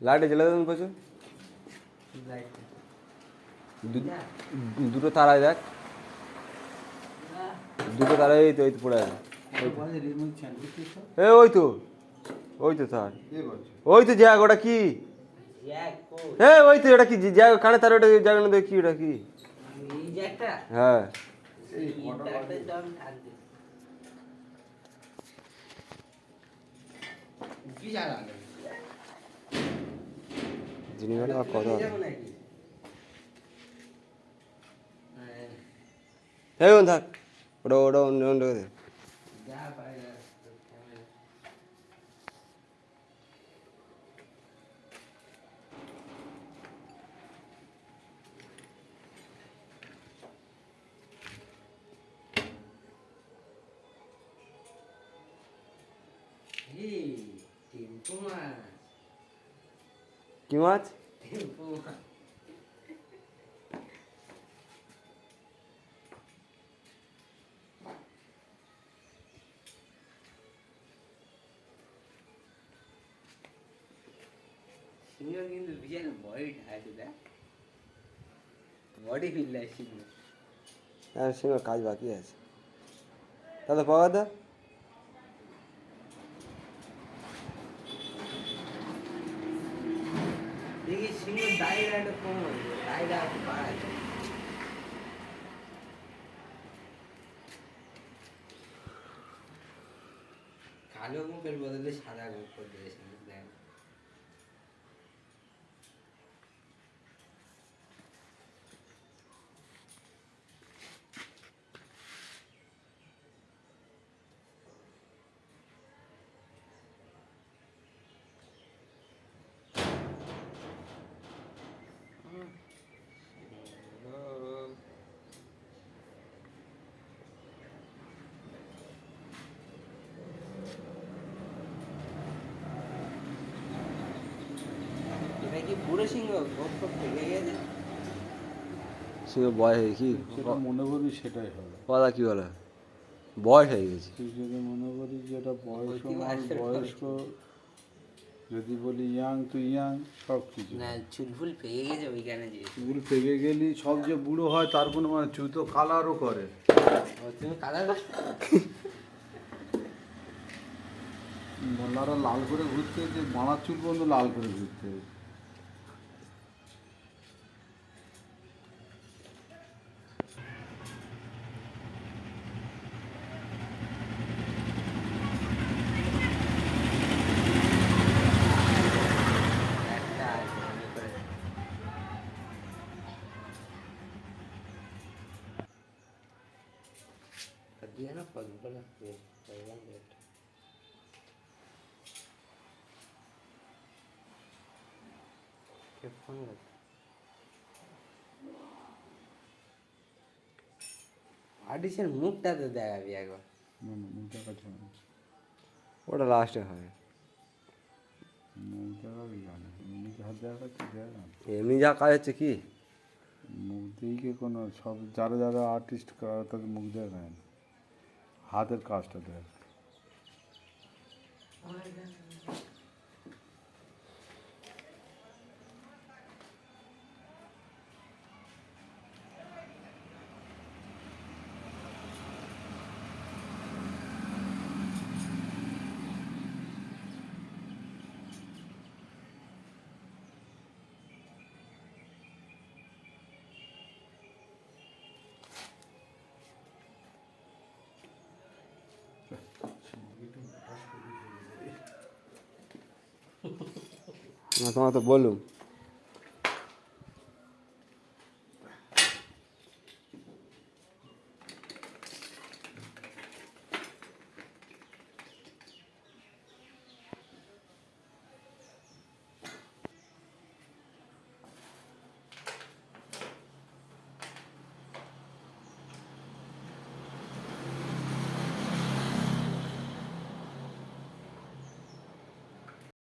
লাইটে জ্বেলে দেবেন প্রচুর দুটো তারায় দেখ, দুটো তারায় এই তো পড়ে আছে। ওই তো তার, ওই তো জ্যাক, ওটা কি? ওই তো ওটা কি জ্যাক, কানে তার ওটা জ্যাক না, কি ওটা কি? হ্যাঁ যিনি বলে কথা থাক, ওটা অন্য অন্য দে। কি মাছ? কিন্তু বিশাল বডিটা আছে, দেখ বডি ফিল্ডার সিংহ। হ্যাঁ সিংহ কাজ বাকি আছে, তাহলে পাওয়া দা। দেখি সিংহ দায়রা একটা কম আছে, দায়রা বাড়ায়। কালো মুখের বদলে সাদা মুখ করে দিয়েছে, দেখ। এটা কি পুরো সিংহ গোপ থেকে গেছে? সিংহ বয় হয়ে কি যেটা মনে করি সেটাই হবে। কথা কি বলে, বয়স হয়ে গেছে। তুই যদি মনে করিস যেটা বয়স্ক বয়স্ক, যদি বলি ইয়াং তুই ইয়াং, সব কিছু না চুলফুল পেয়ে গেছে ওইখানে, যে চুল পেকে গেলি সব যে বুড়ো হয় তার কোনো মানে চুল তো কালারও করে। তুমি কালার মোল্লারা লাল করে ঘুরতে, যে মামার চুল পর্যন্ত লাল করে ঘুরতে। একটা আছে মনে করে। দিয়ে না পদ্মগুলো ফোন আর্টিস্টের মুখটা তো দেখাবি একবার। মুখ দেখাচ্ছে না, ওটা লাস্টে হয়, মুখ দেখাবি জানে, এমনি হাত দেখাচ্ছে দেখ না। এমনি যা কাজ হচ্ছে কি মুখ দিকে কোনো সব যারা যারা আর্টিস্ট তাদের মুখ দেখায় না, হাতের কাজটা দেখ। তোমার তো বললুম।